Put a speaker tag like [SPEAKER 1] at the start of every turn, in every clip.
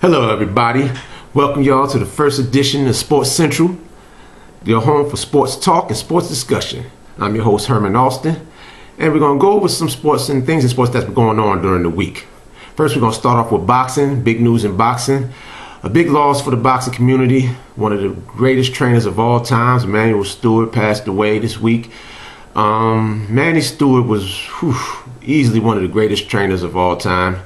[SPEAKER 1] Hello everybody, welcome y'all to the first edition of Sports Central, your home for sports talk and sports discussion. I'm your host Herman Austin, and we're going to go over some sports and things in sports that's been going on during the week. First we're going to start off with boxing, big news in boxing. A big loss for the boxing community. One of the greatest trainers of all times, Emanuel Stewart, passed away this week. Manny Stewart was easily one of the greatest trainers of all time.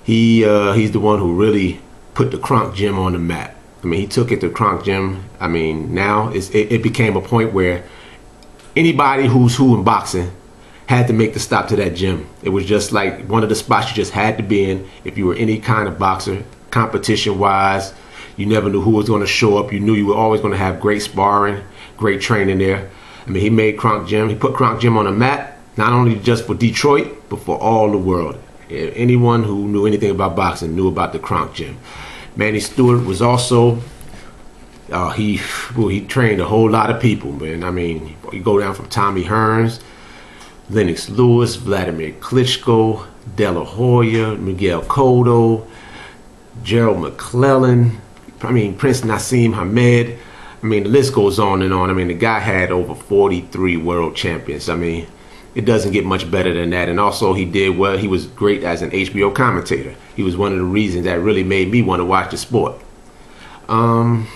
[SPEAKER 1] He's the one who really put the Kronk Gym on the map. I mean, he took it to Kronk Gym. I mean, now it became a point where anybody who's who in boxing had to make the stop to that gym. It was just like one of the spots you just had to be in if you were any kind of boxer. Competition-wise, you never knew who was going to show up. You knew you were always going to have great sparring, great training there. I mean, he made Kronk Gym. He put Kronk Gym on the map, not only just for Detroit, but for all the world. Anyone who knew anything about boxing knew about the Kronk Gym. Manny Stewart was also, he trained a whole lot of people, man. I mean, you go down from Tommy Hearns, Lennox Lewis, Vladimir Klitschko, De La Hoya, Miguel Cotto, Gerald McClellan, I mean, Prince Nassim Hamed. I mean, the list goes on and on. I mean, the guy had over 43 world champions. I mean, it doesn't get much better than that. And also, he did well. He was great as an HBO commentator. He was one of the reasons that really made me want to watch the sport. But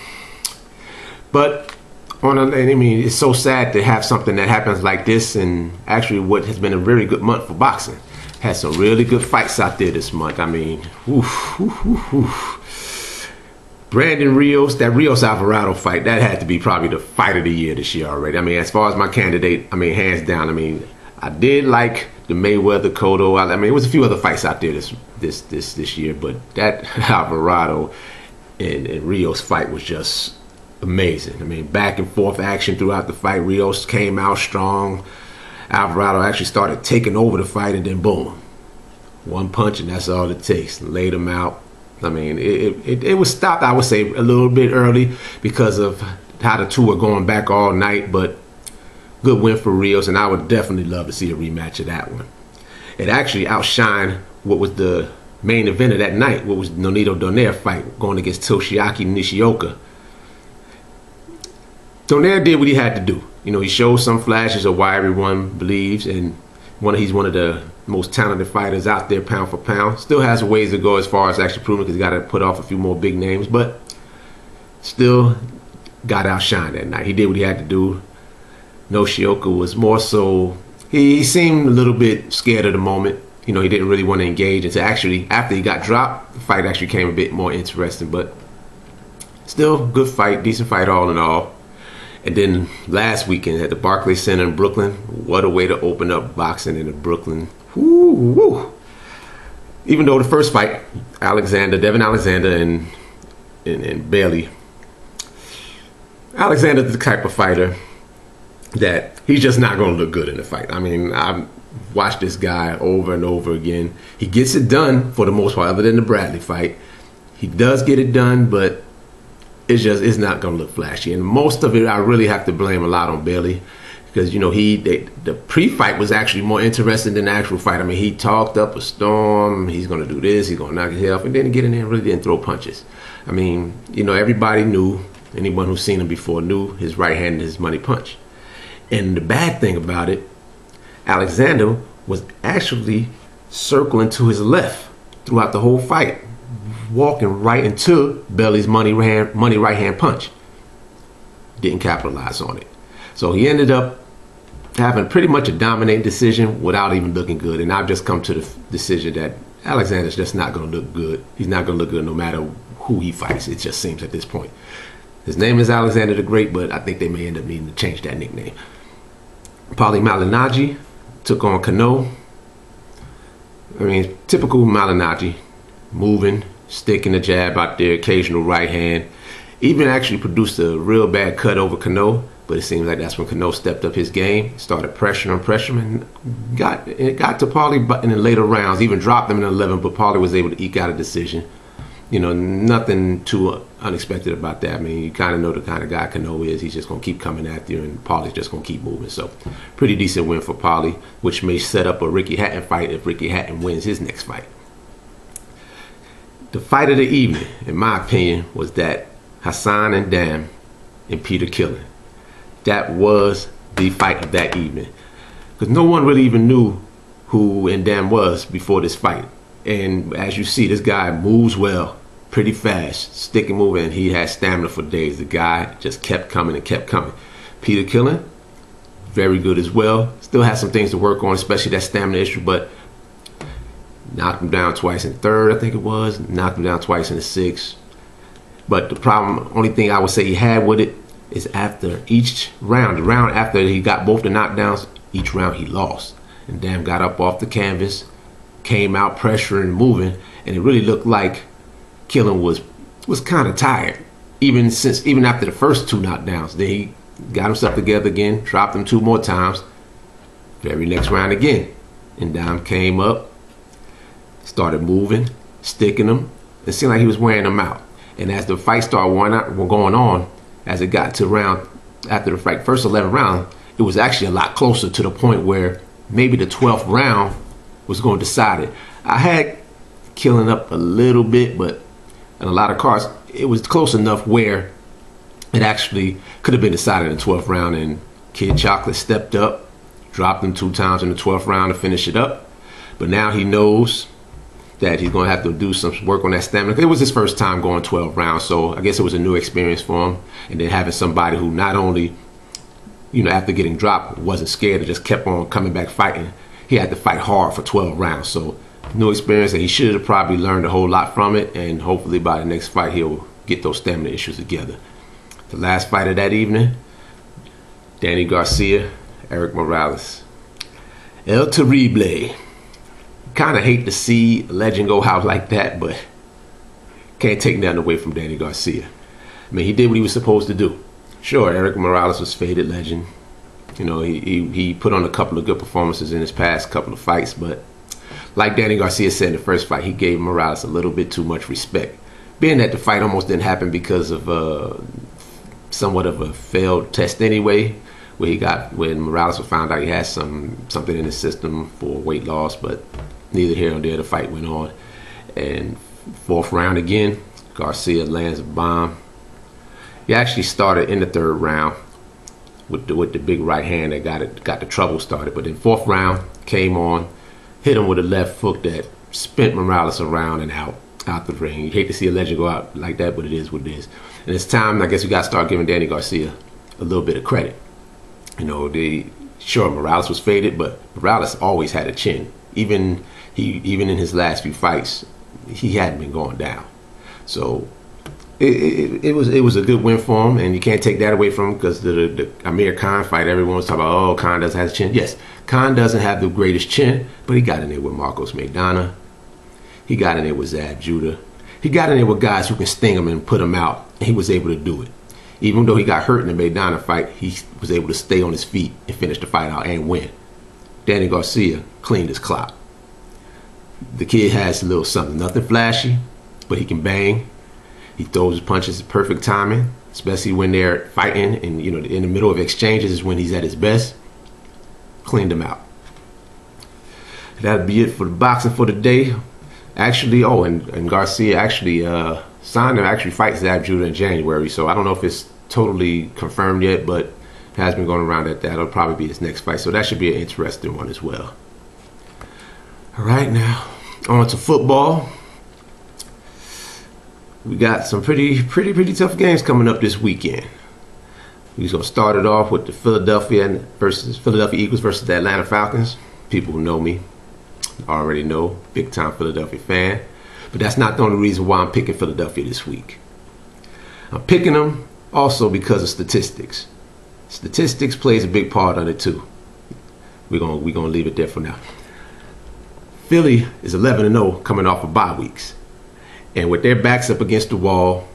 [SPEAKER 1] I mean, it's so sad to have something that happens like this. And actually, what has been a very good month for boxing. Had some really good fights out there this month. I mean, Brandon Rios, that Rios Alvarado fight, that had to be probably the fight of the year this year already. I mean, as far as my candidate, I mean, hands down. I mean, I did like the Mayweather Cotto. I mean, there was a few other fights out there this year, but that Alvarado and Rios fight was just amazing. I mean, back and forth action throughout the fight. Rios came out strong. Alvarado actually started taking over the fight, and then boom, one punch, and that's all it takes. Laid him out. I mean, it was stopped, I would say, a little bit early because of how the two were going back all night, but good win for Rios, and I would definitely love to see a rematch of that one. It actually outshined what was the main event of that night, what was Nonito Donaire fight going against Toshiaki Nishioka. Donaire did what he had to do. You know, he showed some flashes of why everyone believes, and he's one of the most talented fighters out there, pound for pound. Still has a ways to go as far as actually proving, because he's got to put off a few more big names, but still got outshined that night. He did what he had to do. Nishioka was more so, he seemed a little bit scared of the moment. You know, he didn't really want to engage. And so actually, after he got dropped, the fight actually became a bit more interesting, but still good fight, decent fight all in all. And then last weekend at the Barclays Center in Brooklyn, what a way to open up boxing in Brooklyn. Woo, woo. Even though the first fight, Devin Alexander and Bailey, Alexander's the type of fighter that he's just not going to look good in the fight. I mean, I've watched this guy over and over again. He gets it done for the most part, other than the Bradley fight. He does get it done, but it's not going to look flashy. And most of it, I really have to blame a lot on Bailey, because, you know, the pre-fight was actually more interesting than the actual fight. I mean, he talked up a storm. He's going to do this. He's going to knock his head off. And then he get in there and really didn't throw punches. I mean, you know, everybody knew, anyone who's seen him before knew his right hand and his money punch. And the bad thing about it, Alexander was actually circling to his left throughout the whole fight, walking right into Bailey's money right hand punch. Didn't capitalize on it. So he ended up having pretty much a dominating decision without even looking good. And I've just come to the decision that Alexander's just not going to look good. He's not going to look good no matter who he fights. It just seems at this point. His name is Alexander the Great, but I think they may end up needing to change that nickname. Paulie Malignaggi took on Cano. I mean, typical Malignaggi, moving, sticking the jab out there, occasional right hand. Even actually produced a real bad cut over Cano, but it seems like that's when Cano stepped up his game, started pressuring him, and got to Paulie in the later rounds, even dropped him in 11, but Paulie was able to eke out a decision. You know, nothing too unexpected about that. I mean, you kind of know the kind of guy Cano is. He's just going to keep coming at you, and Paulie's just going to keep moving. So, pretty decent win for Paulie, which may set up a Ricky Hatton fight if Ricky Hatton wins his next fight. The fight of the evening, in my opinion, was that Hassan and Dam and Peter Killen. That was the fight of that evening. Because no one really even knew who Dam was before this fight. And as you see, this guy moves well, pretty fast, stick and moving, and he has stamina for days. The guy just kept coming and kept coming. Peter Killen, very good as well. Still has some things to work on, especially that stamina issue, but knocked him down twice in the third, I think it was. Knocked him down twice in the sixth. But the problem, only thing I would say he had with it is after each round, the round after he got both the knockdowns, each round he lost. And Dam got up off the canvas, came out pressuring, moving, and it really looked like Killen was kind of tired. Even after the first two knockdowns, then he got himself together again, dropped him 2 more times. Very next round again, and Dam came up, started moving, sticking him. It seemed like he was wearing them out. And as the fight started going on, as it got to after the fight, first 11 rounds, it was actually a lot closer to the point where maybe the 12th round was going to decide it. I had Killen up a little bit, but in a lot of cards, it was close enough where it actually could have been decided in the 12th round, and Kid Chocolate stepped up, dropped him 2 times in the 12th round to finish it up. But now he knows that he's going to have to do some work on that stamina. It was his first time going 12 rounds, so I guess it was a new experience for him. And then having somebody who not only, after getting dropped, wasn't scared and just kept on coming back fighting. He had to fight hard for 12 rounds. So new experience, and he should have probably learned a whole lot from it. And hopefully by the next fight, he'll get those stamina issues together. The last fight of that evening, Danny Garcia, Eric Morales. El Terrible. Kind of hate to see a legend go out like that, but can't take nothing away from Danny Garcia. I mean, he did what he was supposed to do. Sure, Eric Morales was faded legend. He put on a couple of good performances in his past couple of fights, but like Danny Garcia said in the first fight, he gave Morales a little bit too much respect. Being that the fight almost didn't happen because of somewhat of a failed test anyway, when Morales found out he had something in his system for weight loss, but neither here nor there, the fight went on. And 4th round again, Garcia lands a bomb. He actually started in the 3rd round with the big right hand that got the trouble started. But then 4th round came on, hit him with a left hook that spent Morales around and out the ring. You hate to see a legend go out like that, but it is what it is. And it's time, I guess, we got to start giving Danny Garcia a little bit of credit. Sure, Morales was faded, but Morales always had a chin. Even in his last few fights, he hadn't been going down. So it was a good win for him, and you can't take that away from him, because the Amir Khan fight, everyone's talking about, oh, Khan doesn't have a chin. Yes, Khan doesn't have the greatest chin, but he got in there with Marcos Maidana. He got in there with Zab Judah. He got in there with guys who can sting him and put him out, and he was able to do it. Even though he got hurt in the Maidana fight, he was able to stay on his feet and finish the fight out and win. Danny Garcia cleaned his clock. The kid has a little something, nothing flashy, but he can bang. He throws his punches at perfect timing, especially when they're fighting, and in the middle of exchanges is when he's at his best. Cleaned him out. That'll be it for the boxing for the day. Actually, and Garcia actually signed to actually fight Zab Judah in January, so I don't know if it's totally confirmed yet, but it has been going around that that'll probably be his next fight, so that should be an interesting one as well. All right, now on to football. We got some pretty tough games coming up this weekend. We're gonna start it off with the Philadelphia Eagles versus the Atlanta Falcons. People who know me already know, big time Philadelphia fan. But that's not the only reason why I'm picking Philadelphia this week. I'm picking them also because of statistics. Statistics plays a big part on it too. We're gonna leave it there for now. Philly is 11-0 coming off of bye weeks. And with their backs up against the wall,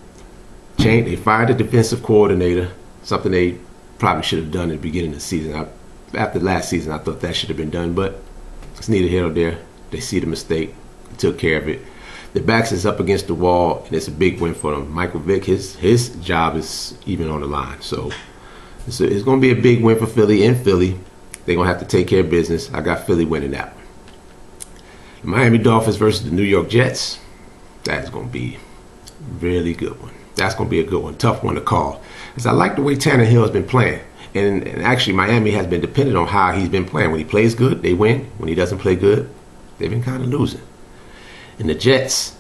[SPEAKER 1] they fired the defensive coordinator, something they probably should have done at the beginning of the season. After last season, I thought that should have been done, but it's neither here nor there. They see the mistake, took care of it. The backs is up against the wall, and it's a big win for them. Michael Vick, his job is even on the line. So it's going to be a big win for Philly. In Philly, they're going to have to take care of business. I got Philly winning that one. The Miami Dolphins versus the New York Jets. That is going to be really good one. That's going to be a good one. Tough one to call. Because I like the way Tannehill has been playing. And actually, Miami has been dependent on how he's been playing. When he plays good, they win. When he doesn't play good, they've been kind of losing. And the Jets,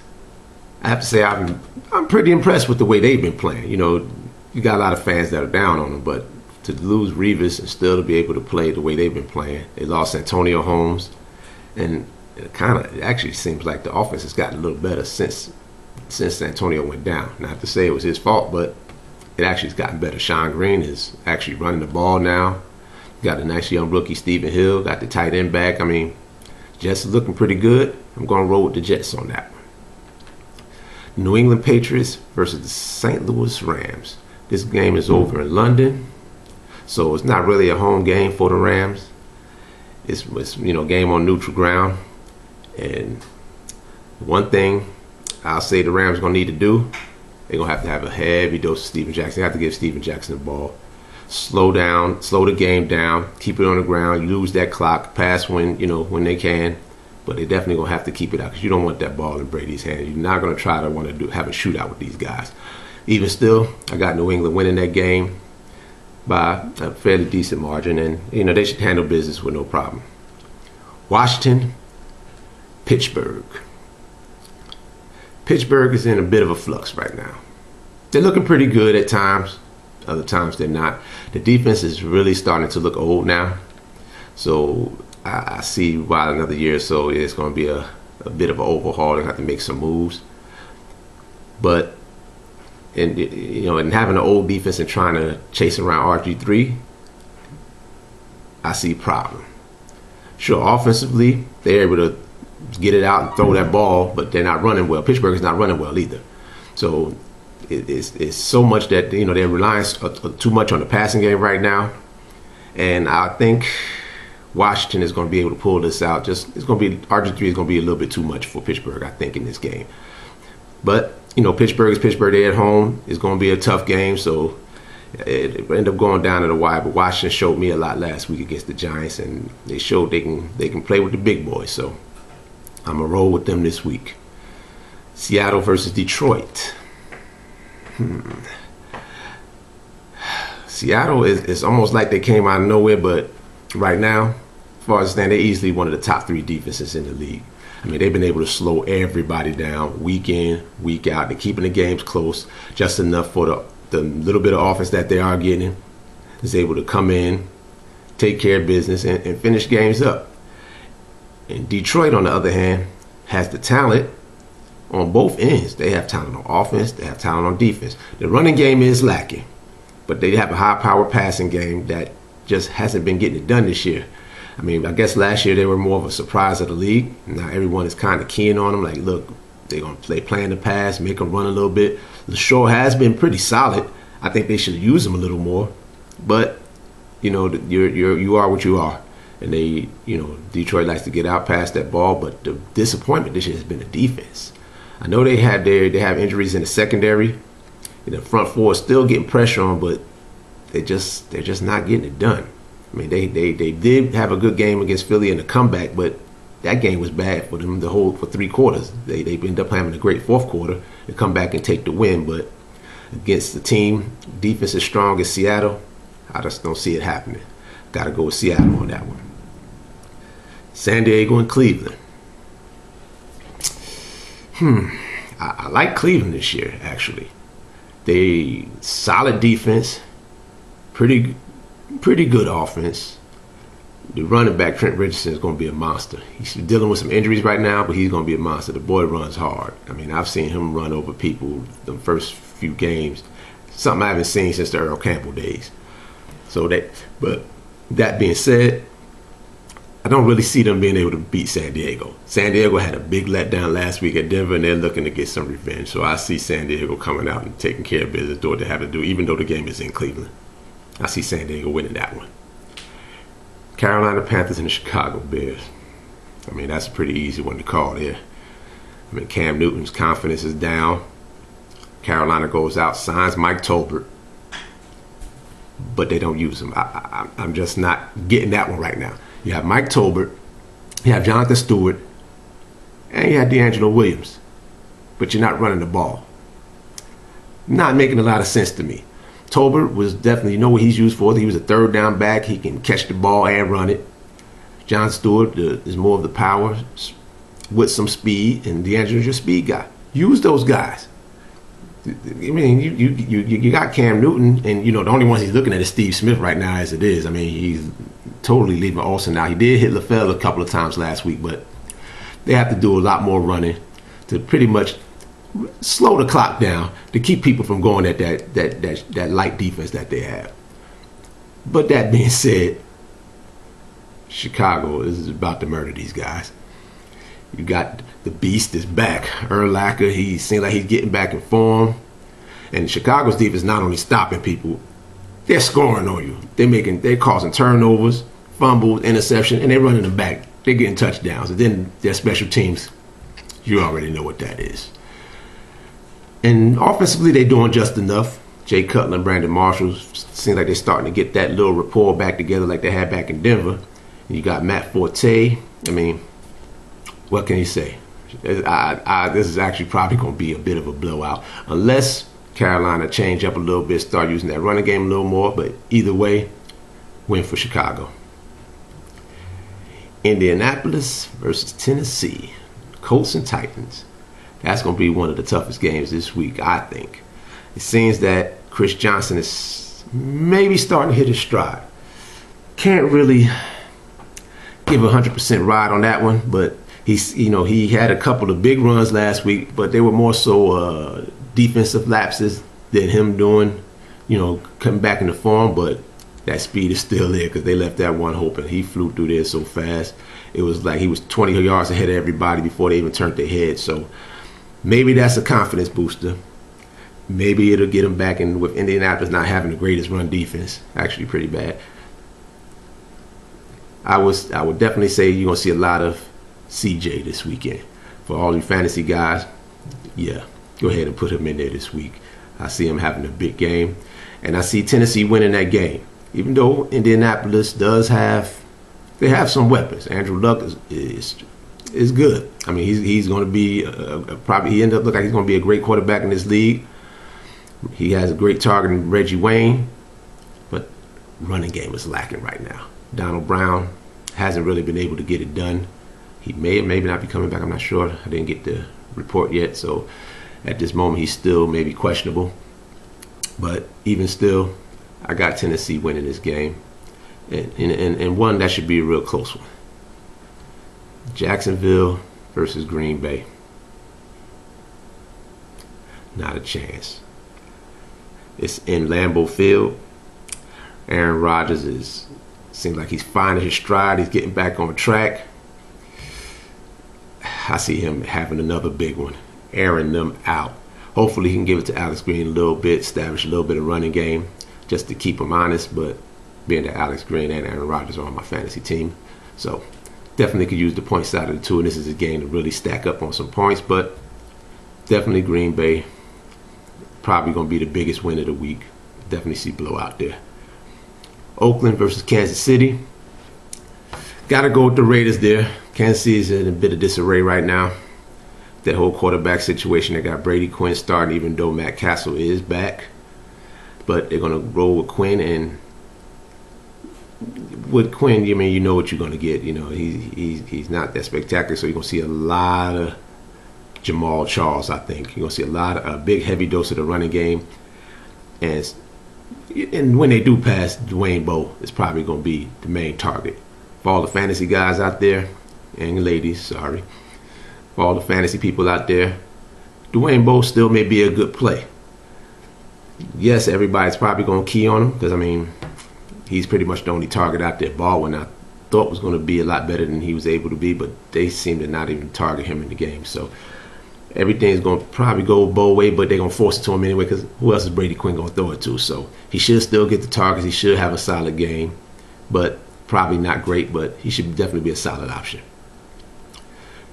[SPEAKER 1] I have to say, I'm pretty impressed with the way they've been playing. You know, you got a lot of fans that are down on them, but to lose Revis and still to be able to play the way they've been playing. They lost Antonio Holmes, and it actually seems like the offense has gotten a little better since Antonio went down. Not to say it was his fault, but it actually has gotten better. Sean Green is actually running the ball now. Got a nice young rookie, Stephen Hill. Got the tight end back. I mean, Jets is looking pretty good. I'm going to roll with the Jets on that one. New England Patriots versus the St. Louis Rams. This game is over in London, so it's not really a home game for the Rams. It's game on neutral ground. And one thing I'll say the Rams are going to need to do, they're going to have a heavy dose of Steven Jackson. They have to give Steven Jackson the ball. Slow the game down, keep it on the ground. You lose that clock, pass when they can, but they're definitely going to have to keep it out because you don't want that ball in Brady's hand. You're not going to try to have a shootout with these guys. Even still, I got New England winning that game by a fairly decent margin, and they should handle business with no problem. Washington, Pittsburgh. Pittsburgh is in a bit of a flux right now. They're looking pretty good at times. Other times they're not. The defense is really starting to look old now. So I see why another year or so it's going to be a bit of an overhaul. They have to make some moves. But and having an old defense and trying to chase around RG3, I see a problem. Sure, offensively, they're able to get it out and throw that ball, but they're not running well. Pittsburgh is not running well either. So it's so much that they're relying too much on the passing game right now, and I think Washington is going to be able to pull this out. It's going to be RG3 is going to be a little bit too much for Pittsburgh, I think, in this game. But Pittsburgh is Pittsburgh. They're at home. It's going to be a tough game, so it end up going down to the wire. But Washington showed me a lot last week against the Giants, and they showed they can play with the big boys. So I'm gonna roll with them this week. Seattle versus Detroit. Seattle is almost like they came out of nowhere, but right now, as far as I understand, they're easily one of the top 3 defenses in the league. I mean, they've been able to slow everybody down week in, week out. They're keeping the games close just enough for the little bit of offense that they are getting is able to come in, take care of business, and finish games up. And Detroit, on the other hand, has the talent on both ends. They have talent on offense. They have talent on defense. The running game is lacking, but they have a high-power passing game that just hasn't been getting it done this year. I mean, I guess last year they were more of a surprise of the league. Now everyone is kind of keying on them. Like, look, they plan the pass, make them run a little bit. LaShaw has been pretty solid. I think they should use him a little more. But you are what you are, and Detroit likes to get out past that ball. But the disappointment this year has been the defense. I know they have injuries in the secondary. The front four is still getting pressure on, but they're just not getting it done. I mean, they did have a good game against Philly in the comeback, but that game was bad for them for 3 quarters. They ended up having a great 4th quarter to come back and take the win, but against the team, defense is strong as Seattle, I just don't see it happening. Got to go with Seattle on that one. San Diego and Cleveland. I like Cleveland this year, actually. They solid defense, pretty good offense. The running back, Trent Richardson, is going to be a monster. He's dealing with some injuries right now, but he's going to be a monster. The boy runs hard. I mean, I've seen him run over people the first few games. Something I haven't seen since the Earl Campbell days. But that being said, I don't really see them being able to beat San Diego. San Diego had a big letdown last week at Denver, and they're looking to get some revenge. So I see San Diego coming out and taking care of business, doing what they have to do, even though the game is in Cleveland. I see San Diego winning that one. Carolina Panthers and the Chicago Bears. I mean, that's a pretty easy one to call there. I mean, Cam Newton's confidence is down. Carolina goes out, signs Mike Tolbert, but they don't use him. I'm just not getting that one right now. You have Mike Tolbert, you have Jonathan Stewart, and you have D'Angelo Williams. but you're not running the ball. Not making a lot of sense to me. Tolbert was definitely, you know what he's used for. He was a third down back. He can catch the ball and run it. John Stewart is more of the power with some speed, and DeAndre's your speed guy. Use those guys. I mean, you got Cam Newton, and the only ones he's looking at is Steve Smith right now, as it is. I mean, he's totally leaving Olsen now. He did hit LaFell a couple of times last week, but they have to do a lot more running to pretty much slow the clock down to keep people from going at that light defense that they have. But that being said, Chicago is about to murder these guys. You got the beast is back. Urlacher, he seems like he's getting back in form. And Chicago's defense not only stopping people, they're scoring on you. They're causing turnovers, fumbles, interception, and they're running them back. They're getting touchdowns. And then their special teams, you already know what that is. And offensively, they're doing just enough. Jay Cutler and Brandon Marshall seem like they're starting to get that little rapport back together like they had back in Denver. And you got Matt Forte. I mean, what can you say? This is actually probably going to be a bit of a blowout. Unless Carolina change up a little bit, start using that running game a little more. But either way, win for Chicago. Indianapolis versus Tennessee. Colts and Titans. That's going to be one of the toughest games this week, I think. It seems that Chris Johnson is maybe starting to hit his stride. Can't really give a 100% ride on that one, but he had a couple of big runs last week, but they were more so defensive lapses than him doing, coming back into form. But that speed is still there because they left that one open. He flew through there so fast. It was like he was 20 yards ahead of everybody before they even turned their head. So maybe that's a confidence booster. Maybe it'll get him back in with Indianapolis not having the greatest run defense. Actually pretty bad. I would definitely say you're going to see a lot of CJ this weekend. For all you fantasy guys, yeah, go ahead and put him in there this week. I see him having a big game. And I see Tennessee winning that game. Even though Indianapolis does have some weapons. Andrew Luck is good. I mean, he's going to be he ended up looking like he's going to be a great quarterback in this league. He has a great target in Reggie Wayne, but running game is lacking right now. Donald Brown hasn't really been able to get it done. He may or maybe not be coming back. I'm not sure. I didn't get the report yet, so at this moment he's still maybe questionable. But even still, I got Tennessee winning this game, and one that should be a real close one. Jacksonville versus Green Bay. Not a chance. It's in Lambeau Field. Aaron Rodgers seems like he's finding his stride. He's getting back on track. I see him having another big one, airing them out. Hopefully he can give it to Alex Green a little bit, establish a little bit of running game just to keep him honest. But being that Alex Green and Aaron Rodgers are on my fantasy team, so definitely could use the point side of the two. And this is a game to really stack up on some points. But definitely Green Bay probably going to be the biggest win of the week. Definitely see blowout there. Oakland versus Kansas City. Got to go with the Raiders there. Kansas City is in a bit of disarray right now. That whole quarterback situation, they got Brady Quinn starting, even though Matt Castle is back. But they're going to roll with Quinn, and with Quinn, you know what you're going to get. He's not that spectacular, so you're going to see a lot of Jamal Charles, I think. You're going to see a big heavy dose of the running game. And when they do pass, Dwayne Bowe is probably going to be the main target. For all the fantasy guys out there, and ladies, sorry. For all the fantasy people out there, Dwayne Bowe still may be a good play. Yes, everybody's probably going to key on him because, he's pretty much the only target out there. Baldwin, I thought was going to be a lot better than he was able to be, but they seem to not even target him in the game. So everything's going to probably go Bowe way, but they're going to force it to him anyway because who else is Brady Quinn going to throw it to? So he should still get the targets. He should have a solid game, but probably not great, but he should definitely be a solid option.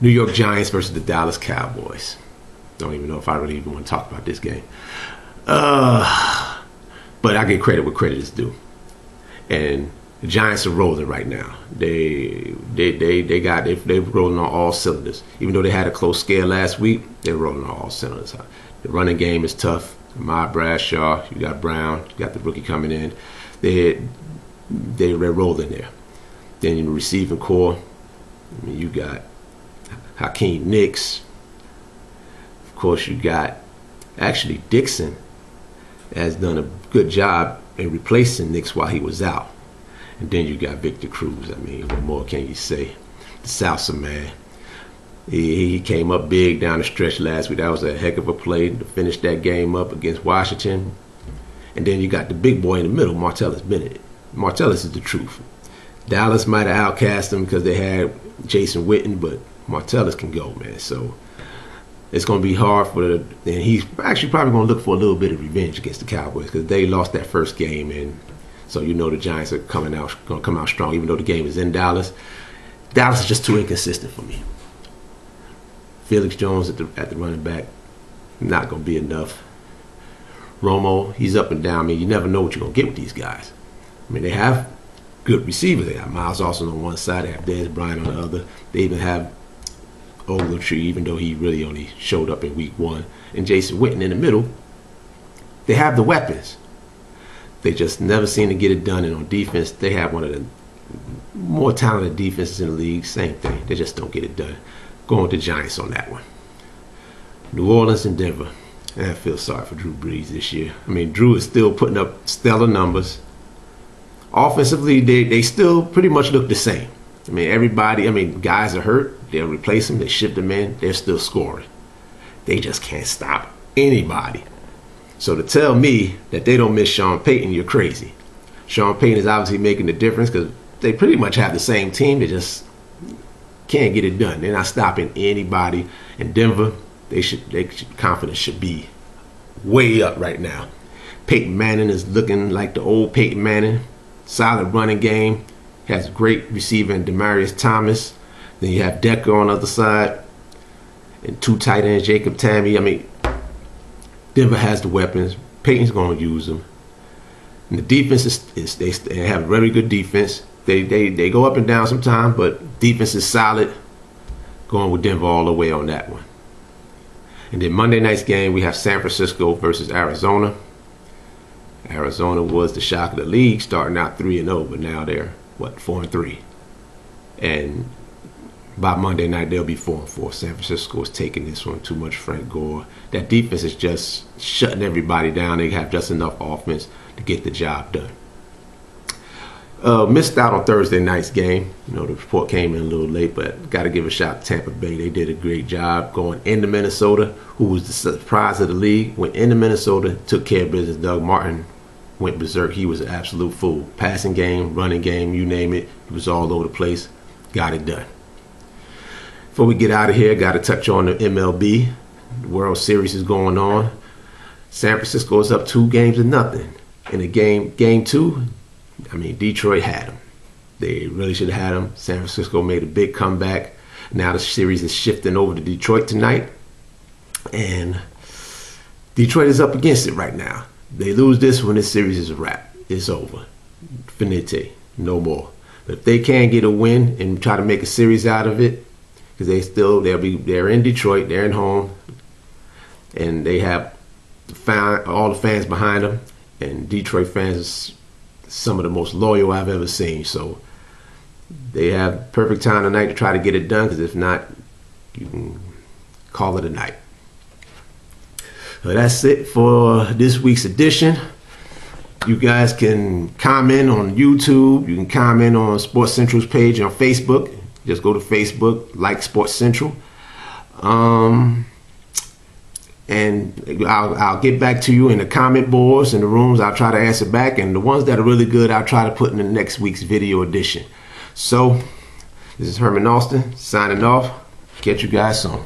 [SPEAKER 1] New York Giants versus the Dallas Cowboys. Don't even know if I really even want to talk about this game. But I give credit where credit is due. And The Giants are rolling right now. They're rolling on all cylinders. Even though they had a close scare last week, they're rolling on all cylinders. The running game is tough. My Bradshaw, you got Brown, you got the rookie coming in. They're rolling there. Then in the receiving core, I mean, you got Hakeem Nicks. Of course, you got actually Dixon has done a good job in replacing Nicks while he was out. And then you got Victor Cruz. I mean, what more can you say? The Salsa man. He came up big down the stretch last week. That was a heck of a play to finish that game up against Washington. And then you got the big boy in the middle, Martellus Bennett. Martellus is the truth. Dallas might have outcast him because they had Jason Witten, but Martellus can go, man. So it's going to be hard and he's actually probably going to look for a little bit of revenge against the Cowboys because they lost that first game, and so you know the Giants are going to come out strong, even though the game is in Dallas. Dallas is just too inconsistent for me. Felix Jones at the running back, not going to be enough. Romo, he's up and down. I mean, you never know what you're going to get with these guys. I mean, they have good receivers. They have Miles Austin on one side. They have Dez Bryant on the other. They even have Ogletree, even though he really only showed up in week 1. And Jason Witten in the middle. They have the weapons. They just never seem to get it done. And on defense, they have one of the more talented defenses in the league. Same thing. They just don't get it done. Going with the Giants on that one. New Orleans and Denver. And I feel sorry for Drew Brees this year. I mean, Drew is still putting up stellar numbers. Offensively, they still pretty much look the same. I mean, guys are hurt. They'll replace them. They shift them in. They're still scoring. They just can't stop anybody. So to tell me that they don't miss Sean Payton, you're crazy. Sean Payton is obviously making the difference because they pretty much have the same team. They just can't get it done. They're not stopping anybody. In Denver, their confidence should be way up right now. Peyton Manning is looking like the old Peyton Manning. Solid running game. Has great receiver in Demaryius Thomas. Then you have Decker on the other side. And 2 tight ends, Jacob Tamme. I mean, Denver has the weapons. Peyton's going to use them. And the defense they have a very good defense. They go up and down sometimes, but defense is solid. Going with Denver all the way on that one. And then Monday night's game, we have San Francisco versus Arizona. Arizona was the shock of the league, starting out 3-0, but now they're 4-3. And by Monday night, they'll be 4-4. San Francisco is taking this one. Too much Frank Gore. That defense is just shutting everybody down. They have just enough offense to get the job done. Missed out on Thursday night's game. You know, the report came in a little late, but got to give a shout to Tampa Bay. They did a great job going into Minnesota, who was the surprise of the league. Went into Minnesota, took care of business. Doug Martin went berserk. He was an absolute fool. Passing game, running game, you name it. He was all over the place. Got it done. Before we get out of here, got to touch on the MLB. The World Series is going on. San Francisco is up 2-0. In the game 2, I mean, Detroit had them. They really should have had them. San Francisco made a big comeback. Now the series is shifting over to Detroit tonight. And Detroit is up against it right now. They lose this one, this series is a wrap. It's over. Finite. No more. But if they can get a win and try to make a series out of it, because they're in Detroit, they're in home, and they have all the fans behind them, and Detroit fans are some of the most loyal I've ever seen. So they have perfect time tonight to try to get it done, because if not, you can call it a night. So that's it for this week's edition. You guys can comment on YouTube. You can comment on Sports Central's page on Facebook. Just go to Facebook, like Sports Central. And I'll get back to you in the comment boards in the rooms. I'll try to answer back. And the ones that are really good, I'll try to put in the next week's video edition. So, this is Herman Austin signing off. Catch you guys soon.